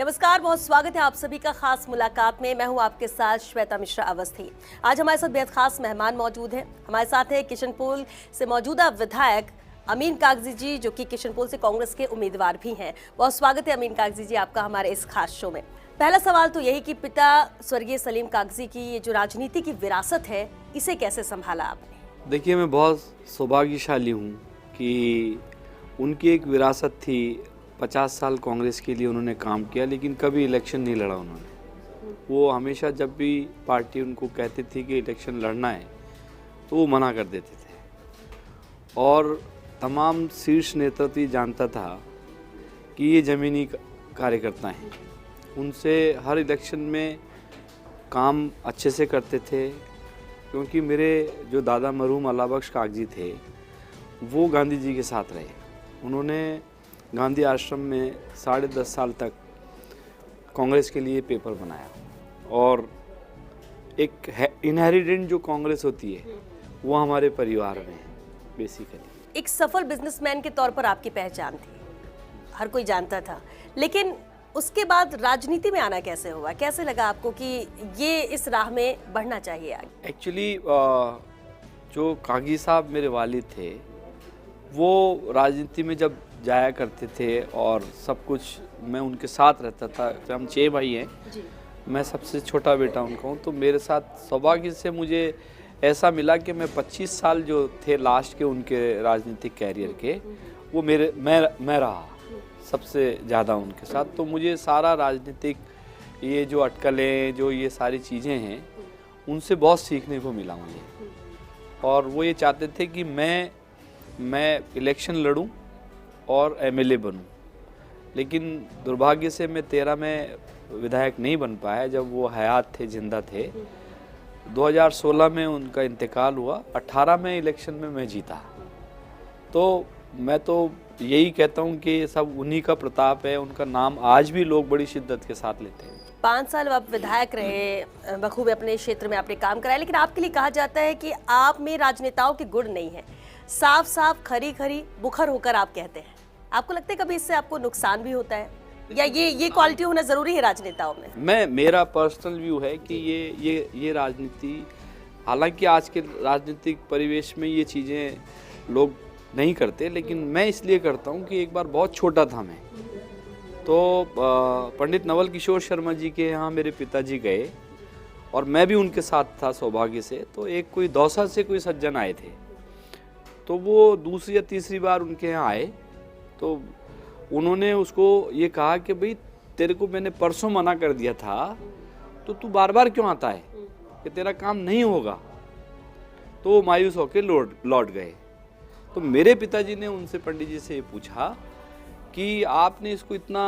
नमस्कार, बहुत स्वागत है आप सभी का खास मुलाकात में। मैं हूं आपके साथ श्वेता मिश्रा अवस्थी। आज हमारे साथ बेहद खास मेहमान मौजूद हैं। हमारे साथ है किशनपोल से मौजूदा विधायक अमीन कागजी जी, जो कि किशनपोल से कांग्रेस के उम्मीदवार भी हैं। बहुत स्वागत है अमीन कागजी जी आपका हमारे इस खास शो में। पहला सवाल तो यही कि पिता स्वर्गीय सलीम कागजी की ये जो राजनीति की विरासत है, इसे कैसे संभाला आपने? देखिए, मैं बहुत सौभाग्यशाली हूँ कि उनकी एक विरासत थी। 50 साल कांग्रेस के लिए उन्होंने काम किया, लेकिन कभी इलेक्शन नहीं लड़ा उन्होंने। वो हमेशा जब भी पार्टी उनको कहती थी कि इलेक्शन लड़ना है तो वो मना कर देते थे। और तमाम शीर्ष नेतृत्व जानता था कि ये ज़मीनी कार्यकर्ता हैं, उनसे हर इलेक्शन में काम अच्छे से करते थे। क्योंकि मेरे जो दादा मरहूम अल्लाह बख्श कागजी थे, वो गांधी जी के साथ रहे। उन्होंने गांधी आश्रम में 10.5 साल तक कांग्रेस के लिए पेपर बनाया। और एक इनहेरिटेंट जो कांग्रेस होती है वो हमारे परिवार में है बेसिकली। एक सफल बिजनेसमैन के तौर पर आपकी पहचान थी, हर कोई जानता था, लेकिन उसके बाद राजनीति में आना कैसे हुआ? कैसे लगा आपको कि ये इस राह में बढ़ना चाहिए आगे? एक्चुअली जो कागी साहब मेरे वालिद थे, वो राजनीति में जब जाया करते थे और सब कुछ मैं उनके साथ रहता था। हम 6 भाई हैं, मैं सबसे छोटा बेटा उनका हूँ। तो मेरे साथ सौभाग्य से मुझे ऐसा मिला कि मैं 25 साल जो थे लास्ट के उनके राजनीतिक कैरियर के, वो मैं रहा सबसे ज़्यादा उनके साथ। तो मुझे सारा राजनीतिक ये जो अटकलें, जो ये सारी चीज़ें हैं, उनसे बहुत सीखने को मिला मुझे। और वो ये चाहते थे कि मैं इलेक्शन लड़ूं और एमएलए बनूं। लेकिन दुर्भाग्य से मैं 13 में विधायक नहीं बन पाया, जब वो हयात थे, जिंदा थे। 2016 में उनका इंतकाल हुआ, 18 में इलेक्शन में मैं जीता। तो मैं तो यही कहता हूँ कि ये सब उन्हीं का प्रताप है। उनका नाम आज भी लोग बड़ी शिद्दत के साथ लेते हैं। 5 साल आप विधायक रहे, बखूबी अपने क्षेत्र में आपने काम कराया, लेकिन आपके लिए कहा जाता है कि आप में राजनेताओं के गुण नहीं है। साफ साफ खरी खरी बुखर होकर आप कहते हैं। आपको लगता है कभी इससे आपको नुकसान भी होता है, या ये क्वालिटी होना जरूरी है राजनेताओं में? मेरा पर्सनल व्यू है कि ये राजनीति, हालांकि आज के राजनीतिक परिवेश में ये चीज़ें लोग नहीं करते, लेकिन मैं इसलिए करता हूँ कि एक बार बहुत छोटा था मैं, तो पंडित नवल किशोर शर्मा जी के यहाँ मेरे पिताजी गए और मैं भी उनके साथ था सौभाग्य से। तो एक कोई दौसा से कोई सज्जन आए थे, तो वो दूसरी या तीसरी बार उनके यहाँ आए। तो उन्होंने उसको ये कहा कि भाई, तेरे को मैंने परसों मना कर दिया था, तो तू बार बार क्यों आता है, कि तेरा काम नहीं होगा। तो वो मायूस होकर लौट गए। तो मेरे पिताजी ने उनसे, पंडित जी से ये पूछा कि आपने इसको इतना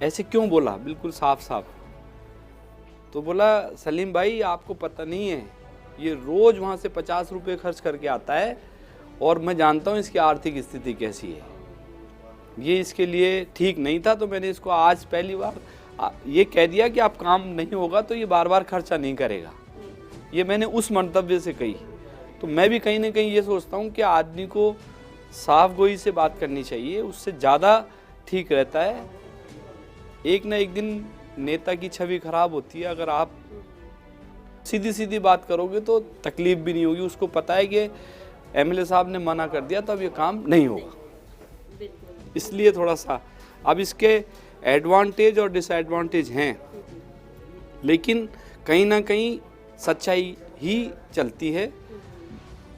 ऐसे क्यों बोला, बिल्कुल साफ साफ। तो बोला, सलीम भाई आपको पता नहीं है, ये रोज़ वहाँ से 50 रुपये खर्च करके आता है और मैं जानता हूँ इसकी आर्थिक स्थिति कैसी है। ये इसके लिए ठीक नहीं था। तो मैंने इसको आज पहली बार ये कह दिया कि आप काम नहीं होगा तो ये बार बार खर्चा नहीं करेगा। ये मैंने उस मंतव्य से कही। तो मैं भी कहीं ना कहीं ये सोचता हूँ कि आदमी को साफ गोई से बात करनी चाहिए, उससे ज़्यादा ठीक रहता है। एक ना एक दिन नेता की छवि खराब होती है। अगर आप सीधी सीधी बात करोगे तो तकलीफ भी नहीं होगी। उसको पता है कि एमएलए साहब ने मना कर दिया तो अब ये काम नहीं होगा। इसलिए थोड़ा सा अब इसके एडवांटेज और डिसएडवांटेज हैं, लेकिन कहीं ना कहीं सच्चाई ही चलती है,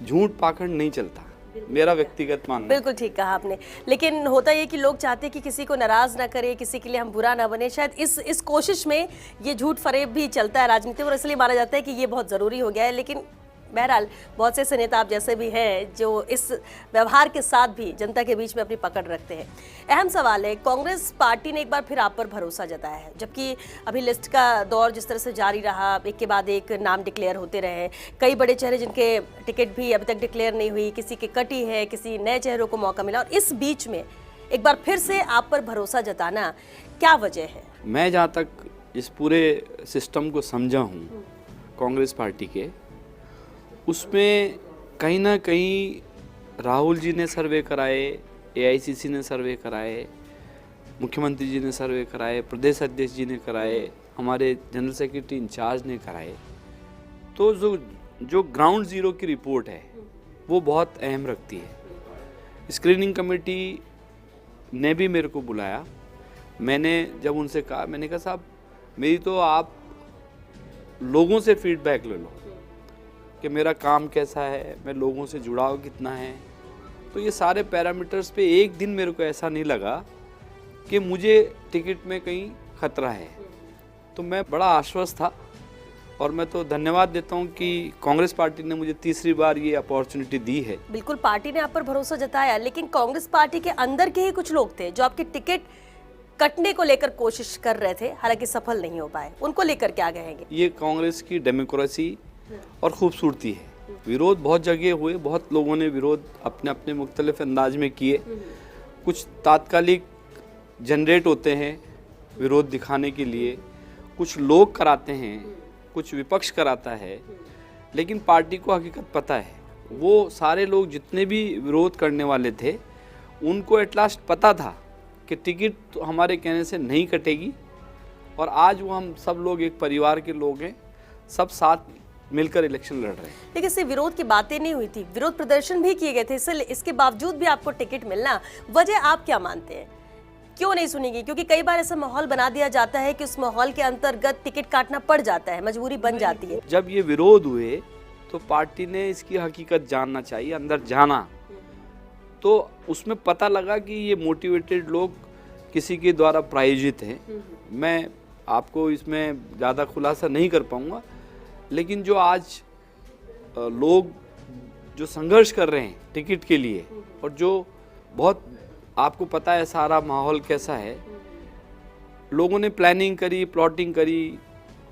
झूठ पाखंड नहीं चलता, मेरा व्यक्तिगत मानना। बिल्कुल ठीक कहा आपने। लेकिन होता ये कि लोग चाहते हैं कि किसी को नाराज ना करे, किसी के लिए हम बुरा ना बने। शायद इस कोशिश में ये झूठ फरेब भी चलता है राजनीति, और इसलिए माना जाता है कि ये बहुत ज़रूरी हो गया है। लेकिन बहरहाल बहुत से ऐसे नेता आप जैसे भी हैं जो इस व्यवहार के साथ भी जनता के बीच में अपनी पकड़ रखते हैं। अहम सवाल है, कांग्रेस पार्टी ने एक बार फिर आप पर भरोसा जताया है, जबकि अभी लिस्ट का दौर जिस तरह से जारी रहा, एक के बाद एक नाम डिक्लेयर होते रहे। कई बड़े चेहरे जिनके टिकट भी अभी तक डिक्लेयर नहीं हुई, किसी की कटी है, किसी नए चेहरों को मौका मिला, और इस बीच में एक बार फिर से आप पर भरोसा जताना, क्या वजह है? मैं जहाँ तक इस पूरे सिस्टम को समझा हूँ कांग्रेस पार्टी के, उसमें कहीं ना कहीं राहुल जी ने सर्वे कराए, एआईसीसी ने सर्वे कराए, मुख्यमंत्री जी ने सर्वे कराए, प्रदेश अध्यक्ष जी ने कराए, हमारे जनरल सेक्रेटरी इंचार्ज ने कराए। तो जो ग्राउंड ज़ीरो की रिपोर्ट है वो बहुत अहम रखती है। स्क्रीनिंग कमेटी ने भी मेरे को बुलाया। मैंने जब उनसे कहा, मैंने कहा साहब मेरी तो आप लोगों से फीडबैक ले लो कि मेरा काम कैसा है, मैं लोगों से जुड़ाव कितना है। तो ये सारे पैरामीटर्स पे एक दिन मेरे को ऐसा नहीं लगा कि मुझे टिकट में कहीं खतरा है। तो मैं बड़ा आश्वस्त था और मैं तो धन्यवाद देता हूं कि कांग्रेस पार्टी ने मुझे तीसरी बार ये अपॉर्चुनिटी दी है। बिल्कुल, पार्टी ने आप पर भरोसा जताया, लेकिन कांग्रेस पार्टी के अंदर के ही कुछ लोग थे जो आपकी टिकट कटने को लेकर कोशिश कर रहे थे, हालांकि सफल नहीं हो पाए। उनको लेकर क्या कहेंगे? ये कांग्रेस की डेमोक्रेसी और खूबसूरती है। विरोध बहुत जगह हुए, बहुत लोगों ने विरोध अपने अपने मुख्तलिफ अंदाज में किए। कुछ तात्कालिक जनरेट होते हैं विरोध दिखाने के लिए, कुछ लोग कराते हैं, कुछ विपक्ष कराता है, लेकिन पार्टी को हकीकत पता है। वो सारे लोग जितने भी विरोध करने वाले थे उनको एट लास्ट पता था कि टिकट तो हमारे कहने से नहीं कटेगी, और आज वो हम सब लोग एक परिवार के लोग हैं, सब साथ मिलकर इलेक्शन लड़ रहे हैं। लेकिन सिर्फ विरोध की बातें नहीं हुई थी, विरोध प्रदर्शन भी किए गए थे। इसके बावजूद भी आपको टिकट मिलना, वजह आप क्या मानते हैं? क्यों नहीं सुनेगी? क्योंकि कई बार ऐसा माहौल बना दिया जाता है कि उस माहौल के अंतर्गत टिकट काटना पड़ जाता है, मजबूरी बन जाती है। जब ये विरोध हुए तो पार्टी ने इसकी हकीकत जानना चाहिए, अंदर जाना। तो उसमें पता लगा कि ये मोटिवेटेड लोग किसी के द्वारा प्रायोजित हैं। मैं आपको इसमें ज़्यादा खुलासा नहीं कर पाऊँगा, लेकिन जो आज लोग जो संघर्ष कर रहे हैं टिकट के लिए, और जो बहुत आपको पता है सारा माहौल कैसा है, लोगों ने प्लानिंग करी, प्लॉटिंग करी,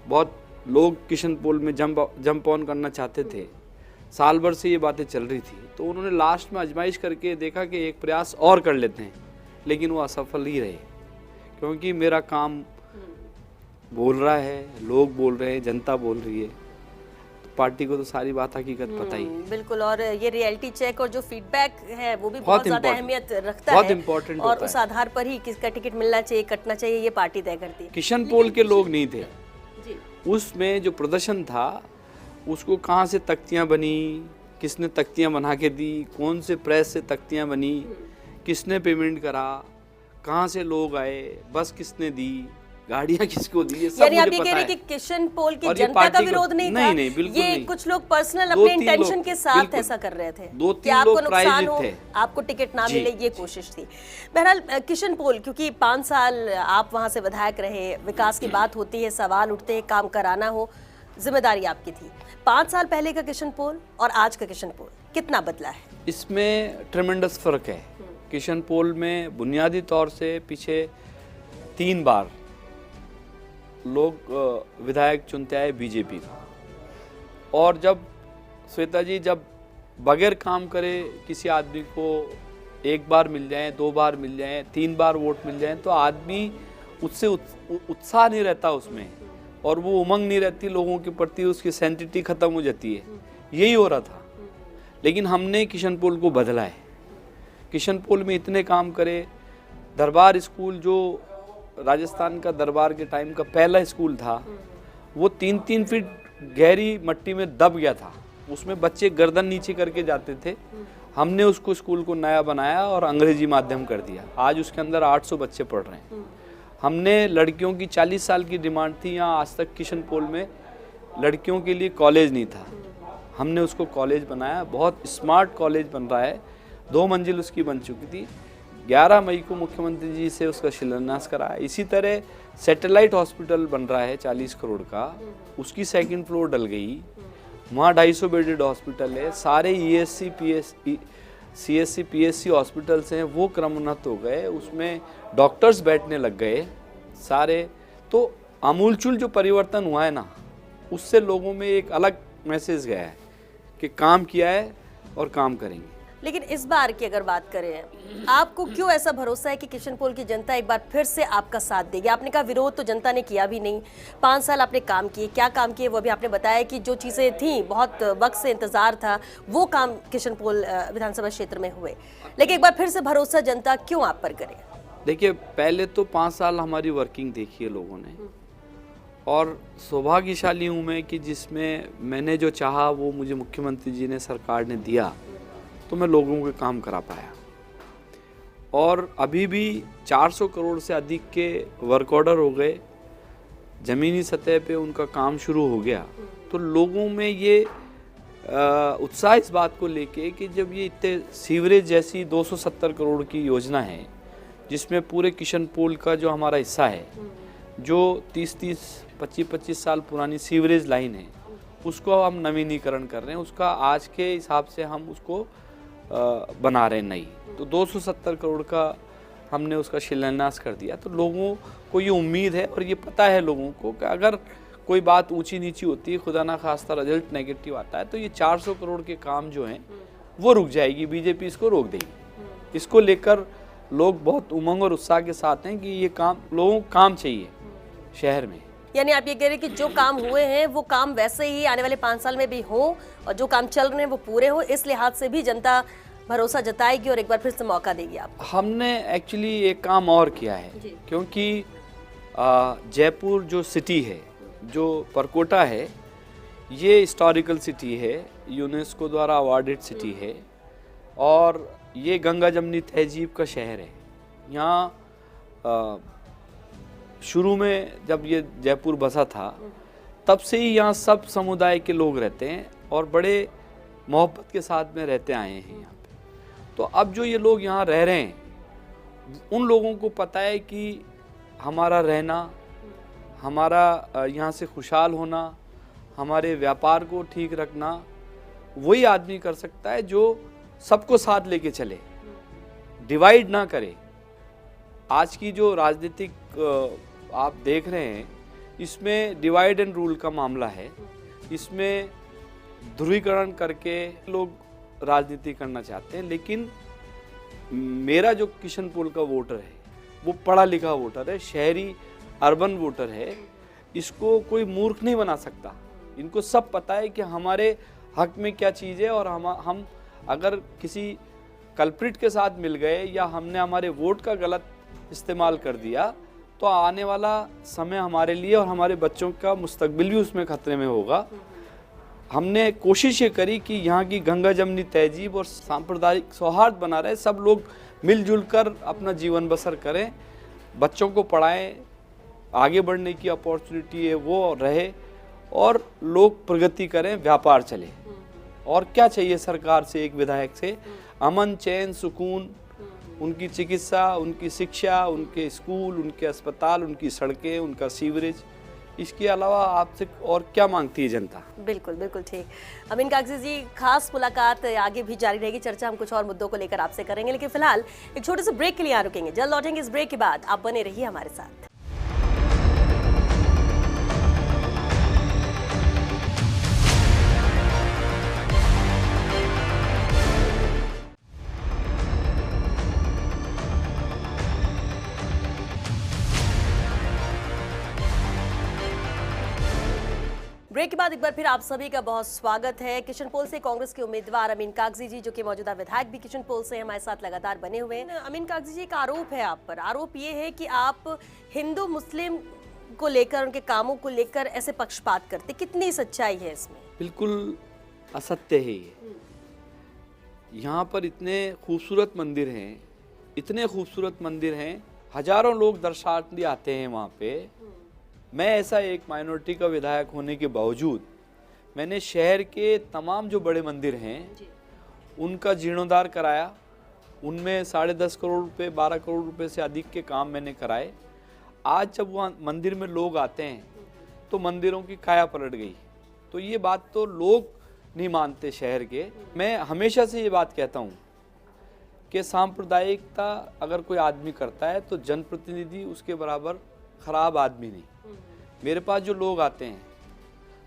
बहुत लोग किशन पोल में जंप ऑन करना चाहते थे। साल भर से ये बातें चल रही थी, तो उन्होंने लास्ट में आजमाइश करके देखा कि एक प्रयास और कर लेते हैं, लेकिन वो असफल ही रहे। क्योंकि मेरा काम बोल रहा है, लोग बोल रहे हैं, जनता बोल रही है, तो पार्टी को तो सारी बात हकीकत पता ही है। बिल्कुल, और ये रियलिटी चेक और जो फीडबैक है वो भी बहुत बहुत ज्यादा important, अहमियत रखता बहुत है, important और होता उस है। आधार पर ही किसका टिकट मिलना चाहिए, कटना चाहिए, ये पार्टी तय करती है। किशन पोल के लोग नहीं थे जी। उसमें। जो प्रदर्शन था उसको कहाँ से तख्तियाँ बनी, किसने तख्तियाँ बना के दी, कौन से प्रेस से तख्तियाँ बनी, किसने पेमेंट करा, कहाँ से लोग आए, बस किसने दी, गाड़ियाँ किसको दी, ये सब यानी आप मुझे ये पता कह रहे है। हैं कि किशन पोल की और ये जनता का पार्टी को- विरोध नहीं था, नहीं, बिल्कुल ये नहीं। कुछ लोग पर्सनल दो अपने तीन इंटेंशन लोग, के साथ बिल्कुल। ऐसा कर रहे थे दो कि तीन आपको लोग नुकसान प्रायोजित हो, थे। आपको टिकट ना जी। मिले, ये कोशिश थी। बहरहाल किशन पोल, क्योंकि 5 साल आप वहां से विधायक रहे, विकास की बात होती है, सवाल उठते हैं, काम कराना हो, जिम्मेदारी आपकी थी। 5 साल पहले का किशन पोल और आज का किशन पोल कितना बदला है? इसमें ट्रेमेंडस फर्क है। किशन पोल में बुनियादी तौर से पीछे 3 बार लोग विधायक चुनते आए बीजेपी का, और जब श्वेता जी जब बगैर काम करे किसी आदमी को 1 बार मिल जाए, 2 बार मिल जाए, 3 बार वोट मिल जाए, तो आदमी उससे उत्साह नहीं रहता उसमें, और वो उमंग नहीं रहती लोगों के प्रति, उसकी सेंसिटिविटी खत्म हो जाती है। यही हो रहा था। लेकिन हमने किशन पोल को बदला है। किशन पोल में इतने काम करे। दरबार स्कूल जो राजस्थान का दरबार के टाइम का पहला स्कूल था, वो 3-3 फीट गहरी मट्टी में दब गया था, उसमें बच्चे गर्दन नीचे करके जाते थे। हमने उसको स्कूल को नया बनाया और अंग्रेजी माध्यम कर दिया। आज उसके अंदर 800 बच्चे पढ़ रहे हैं। हमने लड़कियों की 40 साल की डिमांड थी, यहाँ आज तक किशन पोल में लड़कियों के लिए कॉलेज नहीं था, हमने उसको कॉलेज बनाया। बहुत स्मार्ट कॉलेज बन रहा है, 2 मंजिल उसकी बन चुकी थी। 11 मई को मुख्यमंत्री जी से उसका शिलान्यास कराया। इसी तरह सैटेलाइट हॉस्पिटल बन रहा है 40 करोड़ का, उसकी 2nd फ्लोर डल गई। वहाँ 250 बेडेड हॉस्पिटल है। सारे ESC CSC PSC हॉस्पिटल्स हैं, वो क्रमोन्नत हो गए, उसमें डॉक्टर्स बैठने लग गए सारे। तो आमूलचूल जो परिवर्तन हुआ है ना, उससे लोगों में एक अलग मैसेज गया है कि काम किया है और काम करेंगे। लेकिन इस बार की अगर बात करें, आपको क्यों ऐसा भरोसा है कि किशन पोल की जनता एक बार फिर से आपका साथ देगी? आपने कहा विरोध तो जनता ने किया भी नहीं, 5 साल आपने काम किए, क्या काम किए वो भी आपने बताया कि जो चीज़ें थी, बहुत वक्त से इंतजार था, वो काम किशन पोल विधानसभा क्षेत्र में हुए। लेकिन एक बार फिर से भरोसा जनता क्यों आप पर करे? देखिए, पहले तो 5 साल हमारी वर्किंग देखी है लोगों ने, और सौभाग्यशाली हूँ मैं कि जिसमें मैंने जो चाहा वो मुझे मुख्यमंत्री जी ने, सरकार ने दिया, तो मैं लोगों के काम करा पाया। और अभी भी 400 करोड़ से अधिक के वर्क ऑर्डर हो गए, ज़मीनी सतह पे उनका काम शुरू हो गया। तो लोगों में ये उत्साह इस बात को लेके कि जब ये इतने सीवरेज जैसी 270 करोड़ की योजना है, जिसमें पूरे किशनपोल का जो हमारा हिस्सा है, जो 30-30, 25-25 साल पुरानी सीवरेज लाइन है, उसको हम नवीनीकरण कर रहे हैं, उसका आज के हिसाब से हम उसको बना रहे हैं नई। तो 270 करोड़ का हमने उसका शिलान्यास कर दिया। तो लोगों को ये उम्मीद है और ये पता है लोगों को कि अगर कोई बात ऊंची नीची होती है, खुदा ना खास्ता रिजल्ट नेगेटिव आता है, तो ये 400 करोड़ के काम जो हैं वो रुक जाएगी, बीजेपी इसको रोक देगी। इसको लेकर लोग बहुत उमंग और उत्साह के साथ हैं कि ये काम, लोगों को काम चाहिए शहर में। यानी आप ये कह रहे हैं कि जो काम हुए हैं वो काम वैसे ही आने वाले 5 साल में भी हो, और जो काम चल रहे हैं वो पूरे हो, इस लिहाज से भी जनता भरोसा जताएगी और एक बार फिर से मौका देगी आपको। हमने एक्चुअली एक काम और किया है, क्योंकि जयपुर जो सिटी है, जो परकोटा है, ये हिस्टोरिकल सिटी है, यूनेस्को द्वारा अवार्डेड सिटी है, और ये गंगा जमनी तहजीब का शहर है। यहाँ शुरू में जब ये जयपुर बसा था, तब से ही यहाँ सब समुदाय के लोग रहते हैं और बड़े मोहब्बत के साथ में रहते आए हैं यहाँ पे। तो अब जो ये लोग यहाँ रह रहे हैं, उन लोगों को पता है कि हमारा रहना, हमारा यहाँ से खुशहाल होना, हमारे व्यापार को ठीक रखना, वही आदमी कर सकता है जो सबको साथ लेके चले, डिवाइड ना करे। आज की जो राजनीतिक आप देख रहे हैं, इसमें डिवाइड एंड रूल का मामला है। इसमें ध्रुवीकरण करके लोग राजनीति करना चाहते हैं। लेकिन मेरा जो किशनपोल का वोटर है, वो पढ़ा लिखा वोटर है, शहरी अर्बन वोटर है। इसको कोई मूर्ख नहीं बना सकता। इनको सब पता है कि हमारे हक में क्या चीज़ है, और हम अगर किसी कल्प्रिट के साथ मिल गए या हमने हमारे वोट का गलत इस्तेमाल कर दिया, तो आने वाला समय हमारे लिए और हमारे बच्चों का मुस्तकबिल भी उसमें खतरे में होगा। हमने कोशिश ये करी कि यहाँ की गंगा जमनी तहजीब और सांप्रदायिक सौहार्द बना रहे, सब लोग मिलजुल कर अपना जीवन बसर करें, बच्चों को पढ़ाएं, आगे बढ़ने की अपॉर्चुनिटी है वो रहे, और लोग प्रगति करें, व्यापार चले। और क्या चाहिए सरकार से, एक विधायक से? अमन, चैन, सुकून, उनकी चिकित्सा, उनकी शिक्षा, उनके स्कूल, उनके अस्पताल, उनकी सड़कें, उनका सीवरेज। इसके अलावा आपसे और क्या मांगती है जनता? बिल्कुल बिल्कुल ठीक। अमीन कागजी जी, खास मुलाकात आगे भी जारी रहेगी, चर्चा हम कुछ और मुद्दों को लेकर आपसे करेंगे, लेकिन फिलहाल एक छोटे से ब्रेक के लिए यहाँ रुकेंगे। जल्द लौटेंगे इस ब्रेक के बाद, आप बने रहिए हमारे साथ। ब्रेक के बाद एक बार फिर आप सभी का बहुत स्वागत है। किशनपोल से कांग्रेस के उम्मीदवार अमीन कागजी जी, जो कि मौजूदा विधायक भी किशनपोल से हमारे साथ लगातार बने हुए हैं। अमीन कागजी जी, एक आरोप है आप पर। आरोप ये है कि आप हिंदू मुस्लिम को लेकर, उनके कामों को लेकर ऐसे पक्षपात करते। कितनी सच्चाई है इसमें? बिल्कुल असत्य है ये। यहाँ पर इतने खूबसूरत मंदिर हैं, इतने खूबसूरत मंदिर हैं, हजारों लोग दर्शनार्थी आते हैं वहाँ पे। मैं ऐसा एक माइनॉरिटी का विधायक होने के बावजूद मैंने शहर के तमाम जो बड़े मंदिर हैं उनका जीर्णोद्धार कराया। उनमें 10.5 करोड़ रुपए, 12 करोड़ रुपए से अधिक के काम मैंने कराए। आज जब वहाँ मंदिर में लोग आते हैं तो मंदिरों की काया पलट गई। तो ये बात तो लोग नहीं मानते शहर के। मैं हमेशा से ये बात कहता हूँ कि सांप्रदायिकता अगर कोई आदमी करता है तो जनप्रतिनिधि उसके बराबर खराब आदमी नहीं। मेरे पास जो लोग आते हैं,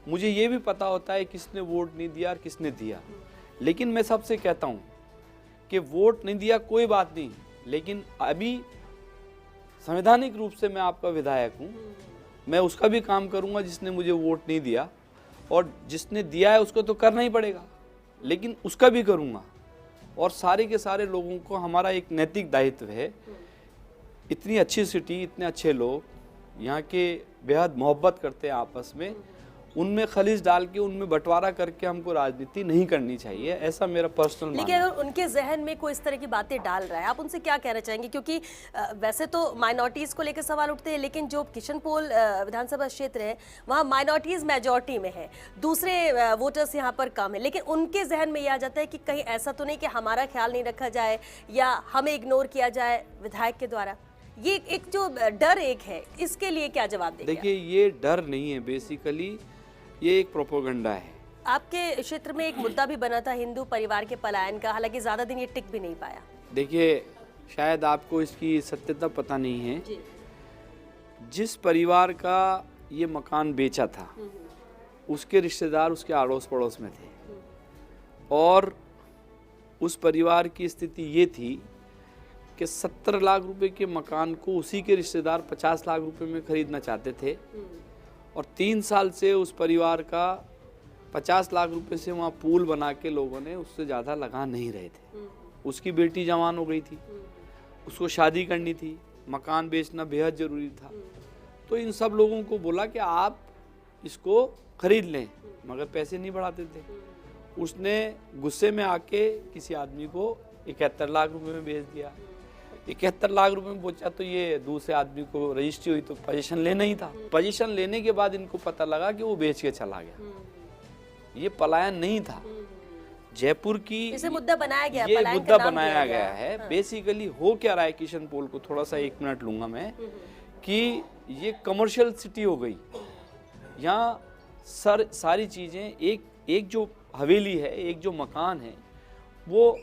मुझे ये भी पता होता है किसने वोट नहीं दिया और किसने दिया। लेकिन मैं सबसे कहता हूँ कि वोट नहीं दिया कोई बात नहीं, लेकिन अभी संवैधानिक रूप से मैं आपका विधायक हूँ, मैं उसका भी काम करूँगा जिसने मुझे वोट नहीं दिया, और जिसने दिया है उसको तो करना ही पड़ेगा, लेकिन उसका भी करूँगा। और सारे के सारे लोगों को हमारा एक नैतिक दायित्व है इतनी अच्छी सिटी, इतने अच्छे लोग यहाँ के बेहद मोहब्बत करते हैं आपस में, उनमें खलीज डाल के उनमें बंटवारा करके हमको राजनीति नहीं करनी चाहिए, ऐसा मेरा पर्सनल मानना लेकिन है। अगर उनके जहन में कोई इस तरह की बातें डाल रहा है, आप उनसे क्या कहना चाहेंगे? क्योंकि वैसे तो माइनॉरिटीज को लेकर सवाल उठते हैं, लेकिन जो किशनपोल विधानसभा क्षेत्र है वहाँ माइनॉरिटीज मेजॉरिटी में है, दूसरे वोटर्स यहाँ पर कम है, लेकिन उनके जहन में यह आ जाता है कि कहीं ऐसा तो नहीं कि हमारा ख्याल नहीं रखा जाए या हमें इग्नोर किया जाए विधायक के द्वारा। ये एक जो डर एक है, इसके लिए क्या जवाब देंगे? देखिए, ये डर नहीं है, बेसिकली ये एक प्रोपोगंडा है। आपके क्षेत्र में एक मुद्दा भी बना था हिंदू परिवार के पलायन का, हालांकि ज्यादा दिन ये टिक भी नहीं पाया। देखिए, शायद आपको इसकी सत्यता पता नहीं है। जी। जिस परिवार का ये मकान बेचा था उसके रिश्तेदार उसके अड़ोस पड़ोस में थे, और उस परिवार की स्थिति ये थी कि 70 लाख रुपए के मकान को उसी के रिश्तेदार 50 लाख रुपए में खरीदना चाहते थे, और 3 साल से उस परिवार का 50 लाख रुपए से वहाँ पूल बना के लोगों ने उससे ज़्यादा लगा नहीं रहे थे। उसकी बेटी जवान हो गई थी, उसको शादी करनी थी, मकान बेचना बेहद ज़रूरी था, तो इन सब लोगों को बोला कि आप इसको खरीद लें, मगर पैसे नहीं बढ़ाते थे। उसने गुस्से में आके किसी आदमी को 71 लाख रुपए में बेच दिया। 71 लाख रुपए में बेचा तो ये दूसरे आदमी को रजिस्ट्री हुई तो पोजीशन लेना ही था। पोजीशन लेने के बाद इनको पता लगा कि वो बेच के चला गया। ये पलायन नहीं था। जयपुर की इसे मुद्दा बनाया गया, ये पलायन मुद्दा का नाम बनाया दिया गया है। बेसिकली हो क्या रहा है किशनपोल को, थोड़ा सा 1 मिनट लूंगा मैं, कि ये कमर्शियल सिटी हो गई। यहाँ सारी चीज़ें, एक जो हवेली है, एक जो मकान है, वो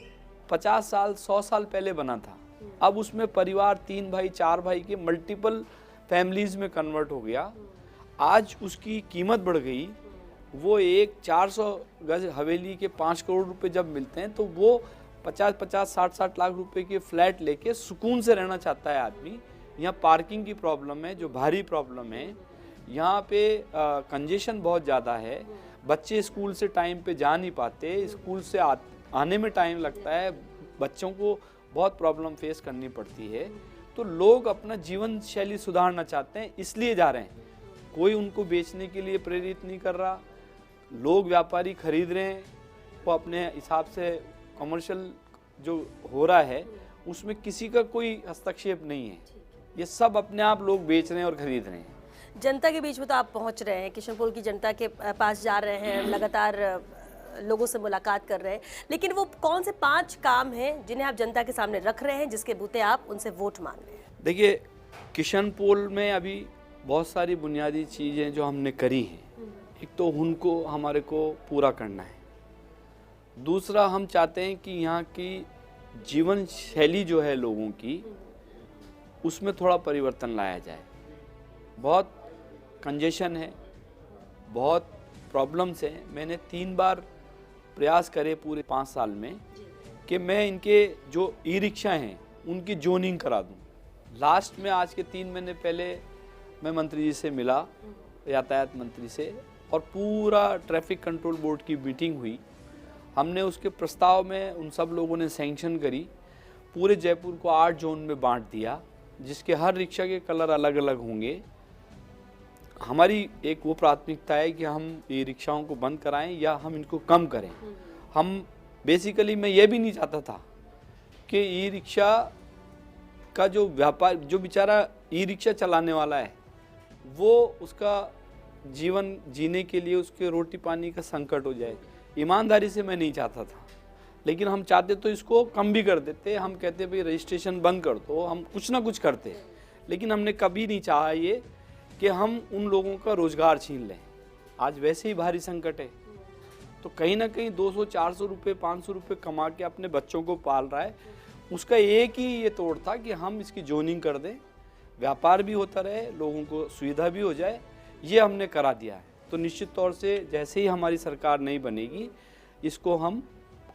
50 साल 100 साल पहले बना था। अब उसमें परिवार 3 भाई 4 भाई के मल्टीपल फैमिलीज में कन्वर्ट हो गया। आज उसकी कीमत बढ़ गई। वो एक 400 गज हवेली के 5 करोड़ रुपए जब मिलते हैं तो वो 50-50 60-60 लाख रुपए के फ्लैट लेके सुकून से रहना चाहता है आदमी। यहाँ पार्किंग की प्रॉब्लम है, जो भारी प्रॉब्लम है। यहाँ पे कंजेशन बहुत ज़्यादा है। बच्चे स्कूल से टाइम पे जा नहीं पाते, स्कूल से आने में टाइम लगता है, बच्चों को बहुत प्रॉब्लम फेस करनी पड़ती है। तो लोग अपना जीवन शैली सुधारना चाहते हैं, इसलिए जा रहे हैं। कोई उनको बेचने के लिए प्रेरित नहीं कर रहा। लोग व्यापारी खरीद रहे हैं, वो अपने हिसाब से कमर्शियल जो हो रहा है उसमें किसी का कोई हस्तक्षेप नहीं है। ये सब अपने आप लोग बेच रहे हैं और खरीद रहे हैं। जनता के बीच में तो आप पहुंच रहे हैं, किशनपोल की जनता के पास जा रहे हैं, लगातार लोगों से मुलाकात कर रहे हैं, लेकिन वो कौन से 5 काम हैं जिन्हें आप जनता के सामने रख रहे हैं, जिसके बूते आप उनसे वोट मांग रहे हैं? देखिए, किशनपोल में अभी बहुत सारी बुनियादी चीज़ें जो हमने करी हैं, एक तो उनको हमारे को पूरा करना है। दूसरा, हम चाहते हैं कि यहाँ की जीवन शैली जो है लोगों की, उसमें थोड़ा परिवर्तन लाया जाए। बहुत कंजेशन है, बहुत प्रॉब्लम्स हैं। मैंने 3 बार प्रयास करे पूरे 5 साल में कि मैं इनके जो ई रिक्शा हैं उनकी जोनिंग करा दूं। लास्ट में आज के 3 महीने पहले मैं मंत्री जी से मिला, यातायात मंत्री से, और पूरा ट्रैफिक कंट्रोल बोर्ड की मीटिंग हुई। हमने उसके प्रस्ताव में उन सब लोगों ने सैंक्शन करी। पूरे जयपुर को 8 जोन में बांट दिया, जिसके हर रिक्शा के कलर अलग अलग होंगे। हमारी एक वो प्राथमिकता है कि हम ये रिक्शाओं को बंद कराएं या हम इनको कम करें। हम बेसिकली, मैं ये भी नहीं चाहता था कि ई रिक्शा का जो व्यापार, जो बेचारा ई रिक्शा चलाने वाला है, वो उसका जीवन जीने के लिए उसके रोटी पानी का संकट हो जाए। ईमानदारी से मैं नहीं चाहता था, लेकिन हम चाहते तो इसको कम भी कर देते। हम कहते भाई रजिस्ट्रेशन बंद कर दो, हम कुछ ना कुछ करते, लेकिन हमने कभी नहीं चाहा ये कि हम उन लोगों का रोजगार छीन लें। आज वैसे ही भारी संकट है, तो कहीं ना कहीं 200-400 रुपये 500 रुपये कमा के अपने बच्चों को पाल रहा है। उसका एक ही ये तोड़ था कि हम इसकी जोनिंग कर दें, व्यापार भी होता रहे, लोगों को सुविधा भी हो जाए। ये हमने करा दिया है। तो निश्चित तौर से जैसे ही हमारी सरकार नहीं बनेगी, इसको हम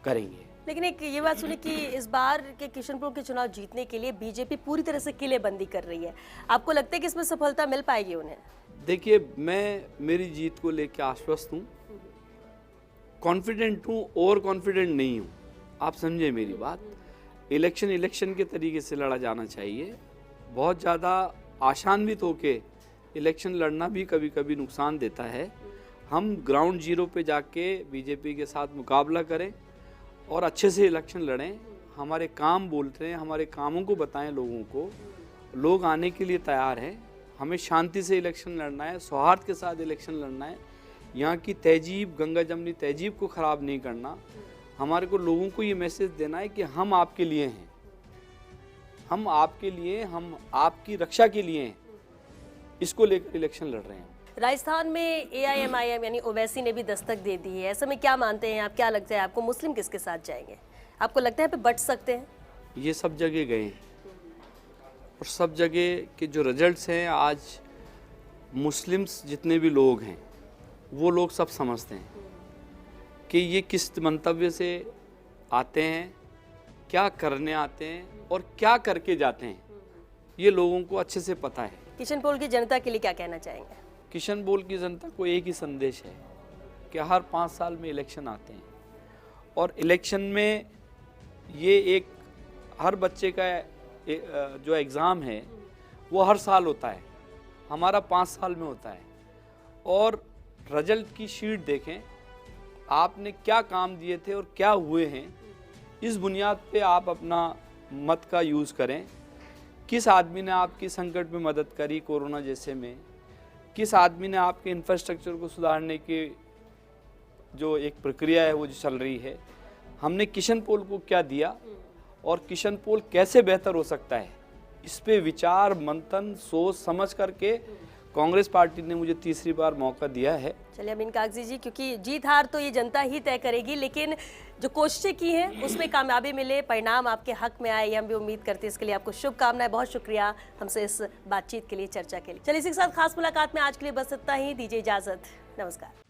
करेंगे। लेकिन एक ये बात सुनी कि इस बार के किशनपुर के चुनाव जीतने के लिए बीजेपी पूरी तरह से किलेबंदी कर रही है। आपको लगता है कि इसमें सफलता मिल पाएगी उन्हें? देखिए, मैं मेरी जीत को लेकर आश्वस्त हूँ, कॉन्फिडेंट हूँ, ओवर कॉन्फिडेंट नहीं हूँ। आप समझे मेरी बात। इलेक्शन के तरीके से लड़ा जाना चाहिए। बहुत ज़्यादा आशान्वित होके इलेक्शन लड़ना भी कभी कभी नुकसान देता है। हम ग्राउंड जीरो पे जाके बीजेपी के साथ मुकाबला करें और अच्छे से इलेक्शन लड़ें, हमारे काम बोलते हैं, हमारे कामों को बताएं लोगों को। लोग आने के लिए तैयार हैं। हमें शांति से इलेक्शन लड़ना है, सौहार्द के साथ इलेक्शन लड़ना है। यहाँ की तहजीब, गंगा जमनी तहजीब को ख़राब नहीं करना। हमारे को लोगों को ये मैसेज देना है कि हम आपके लिए हैं, हम आपके लिए, हम आपकी रक्षा के लिए हैं। इसको लेकर इलेक्शन लड़ रहे हैं। राजस्थान में AIMIM यानी ओवैसी ने भी दस्तक दे दी है। ऐसे में क्या मानते हैं आप, क्या लगता है आपको, मुस्लिम किसके साथ जाएंगे? आपको लगता है पे बच सकते हैं? ये सब जगह गए हैं और सब जगह के जो रिजल्ट्स हैं, आज मुस्लिम्स जितने भी लोग हैं वो लोग सब समझते हैं कि ये किस मंतव्य से आते हैं, क्या करने आते हैं और क्या करके जाते हैं। ये लोगों को अच्छे से पता है। किशनपोल की जनता के लिए क्या कहना चाहेंगे? किशनपोल की जनता को एक ही संदेश है कि हर 5 साल में इलेक्शन आते हैं और इलेक्शन में ये एक हर बच्चे का जो एग्ज़ाम है वो हर साल होता है, हमारा 5 साल में होता है। और रिजल्ट की शीट देखें, आपने क्या काम दिए थे और क्या हुए हैं, इस बुनियाद पे आप अपना मत का यूज़ करें। किस आदमी ने आपकी संकट में मदद करी कोरोना जैसे में, किस आदमी ने आपके इंफ्रास्ट्रक्चर को सुधारने की जो एक प्रक्रिया है वो जो चल रही है, हमने किशनपोल को क्या दिया और किशनपोल कैसे बेहतर हो सकता है, इस पे विचार मंथन सोच समझ करके कांग्रेस पार्टी ने मुझे तीसरी बार मौका दिया है। चलिए अमीन कागजी जी, क्योंकि जीत हार तो ये जनता ही तय करेगी, लेकिन जो कोशिशें की हैं उसमें कामयाबी मिले, परिणाम आपके हक में आए, ये हम भी उम्मीद करते हैं। इसके लिए आपको शुभकामनाएं। बहुत शुक्रिया हमसे इस बातचीत के लिए, चर्चा के लिए। चलिए इसी के साथ खास मुलाकात में आज के लिए बस इतना ही। दीजिए इजाजत, नमस्कार।